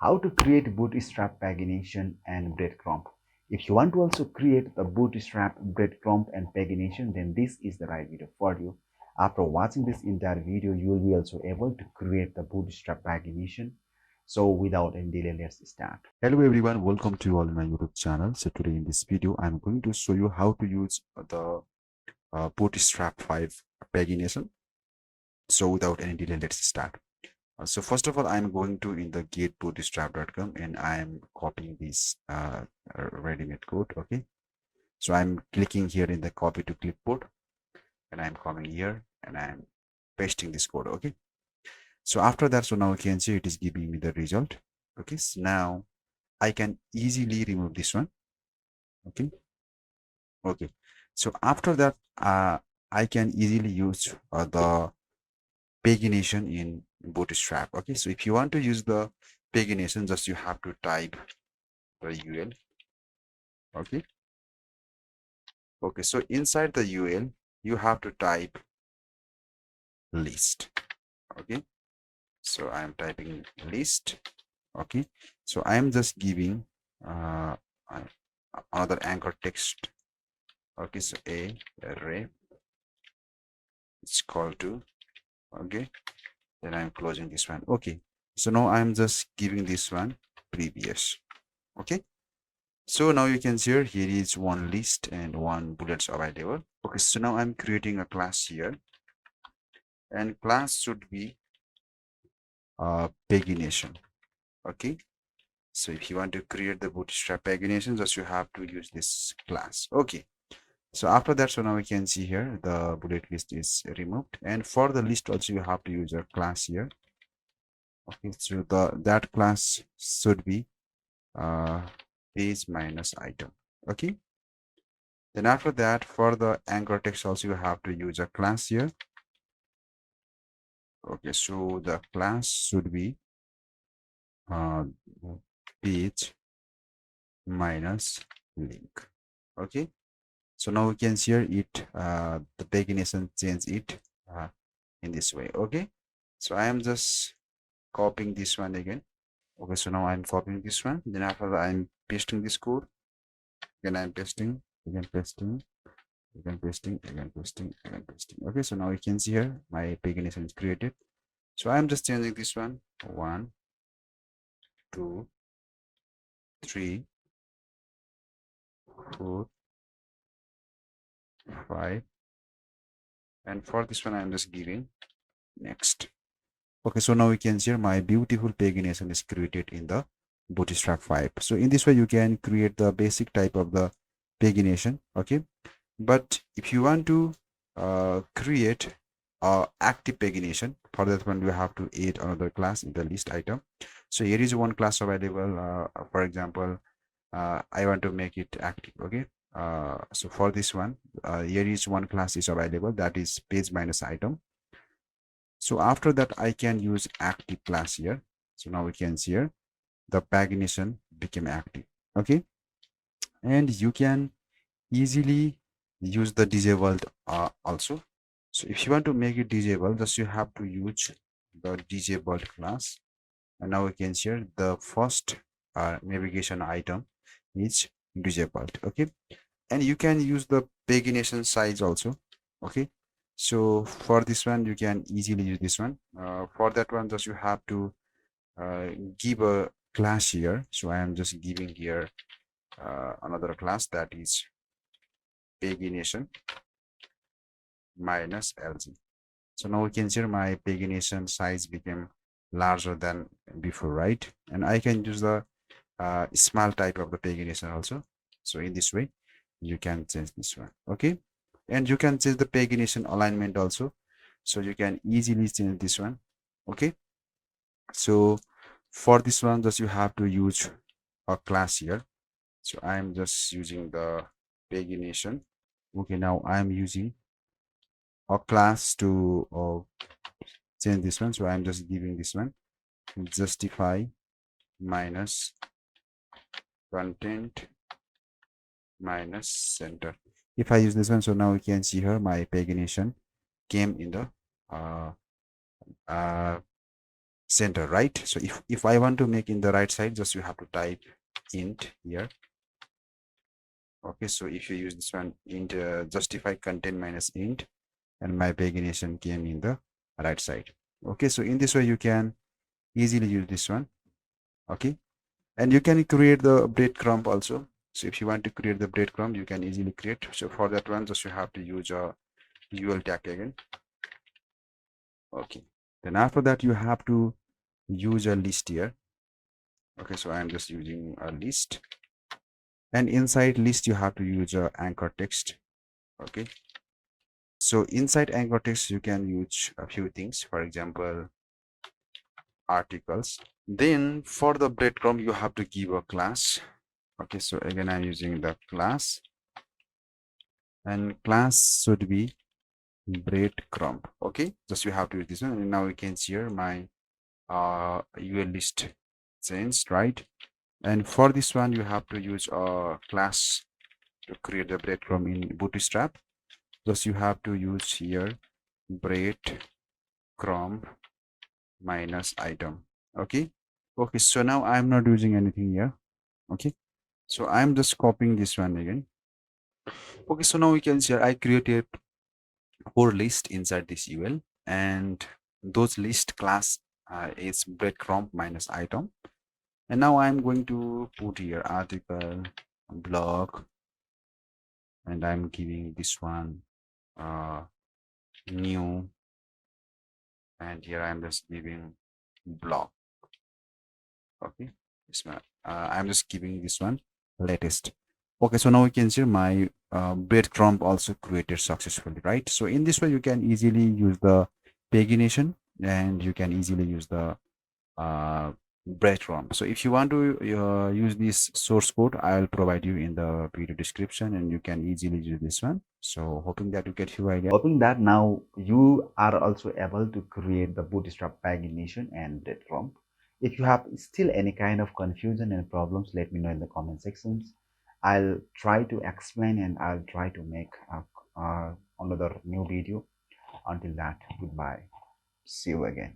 how to create Bootstrap pagination and breadcrumb. If you want to also create the Bootstrap breadcrumb and pagination, then this is the right video for you. After watching this entire video, you will be also able to create the Bootstrap pagination. So without any delay, let's start. Hello everyone, welcome to all my YouTube channel. So today in this video, I'm going to show you how to use the Bootstrap 5 pagination. So without any delay, let's start. So first of all, I'm going to in the get bootstrap.com and I'm copying this ready-made code. Okay. So I'm clicking here in the copy to clipboard and I'm coming here and I'm pasting this code. Okay. So after that, so now you can see it is giving me the result. Okay. So now I can easily remove this one. Okay, so after that I can easily use the pagination in Bootstrap. Okay, so if you want to use the pagination, just you have to type the UL. Okay, so inside the UL you have to type list. Okay, so I am typing list. Okay, so I am just giving another anchor text. Okay, so a array is equal to, okay, then I'm closing this one. Okay, so now I'm just giving this one previous. Okay, so now you can see here is one list and one bullets available. Okay, so now I'm creating a class here and class should be pagination. Okay, so if you want to create the Bootstrap pagination, just you have to use this class. Okay, so after that, so now we can see here the bullet list is removed, and for the list also you have to use a class here. Okay, so that class should be page minus item. Okay, then after that, for the anchor text also you have to use a class here. Okay, so the class should be page minus link. Okay, so now we can see here it the pagination change it in this way. Okay, so I am just copying this one again. Okay, so now I'm copying this one, then after that I'm pasting this code, again I'm pasting, again pasting, again pasting, again pasting, again pasting. Okay, so now you can see here my pagination is created. So I'm just changing this one 1 2 3 4 5, and for this one I'm just giving next. Okay, so now you can see here my beautiful pagination is created in the Bootstrap 5. So in this way you can create the basic type of the pagination. Okay, but if you want to create active pagination, for that one you have to add another class in the list item. So here is one class available. For example, I want to make it active. Okay, so for this one, here is one class is available, that is page minus item. So after that I can use active class here. So now we can see here the pagination became active. Okay, and you can easily use the disabled also. So if you want to make it disabled, just you have to use the disabled class, and now we can share the first navigation item is disabled. Okay, and you can use the pagination size also. Okay, so for this one you can easily use this one. For that one, just you have to give a class here. So I am just giving here another class, that is pagination minus LG. So now we can see my pagination size became larger than before, right? And I can use the small type of the pagination also. So in this way you can change this one. Okay, and you can change the pagination alignment also, so you can easily change this one. Okay, so for this one, just you have to use a class here. So I am just using the pagination. Okay, now I am using a class to change this one. So I'm just giving this one justify minus content minus center. If I use this one, so now you can see here my pagination came in the center, right? So if I want to make in the right side, just you have to type int here. Okay, so if you use this one, int justify content minus int, and my pagination came in the right side. Okay, so in this way you can easily use this one. Okay, and you can create the breadcrumb also. So if you want to create the breadcrumb, you can easily create. So for that one, just you have to use a UL tag again. Okay, then after that you have to use a list here. Okay, so I'm just using a list, and inside list you have to use a anchor text. Okay, so inside anchor text you can use a few things, for example articles. Then for the breadcrumb you have to give a class. Okay, so again I'm using the class, and class should be breadcrumb. Okay, just you have to use this one, and now you can see here my UL list changed, right? And for this one you have to use a class to create the breadcrumb in Bootstrap. Just you have to use here breadcrumb minus item. Okay, so now I'm not using anything here. Okay, so I'm just copying this one again. Okay, so now we can see I created 4 lists inside this UL, and those list class is breadcrumb minus item. And now I'm going to put here article, blog, and I'm giving this one new, and here I'm just giving blog. Okay, this one I'm just giving this one latest. Okay, so now we can see my breadcrumb also created successfully, right? So in this way you can easily use the pagination, and you can easily use the breadcrumb. So if you want to use this source code, I'll provide you in the video description, and you can easily use this one. So hoping that you get few ideas. Hoping that now you are also able to create the Bootstrap pagination and breadcrumb. If you have still any kind of confusion and problems, let me know in the comment sections. I'll try to explain, and I'll try to make another new video. Until that, goodbye. See you again.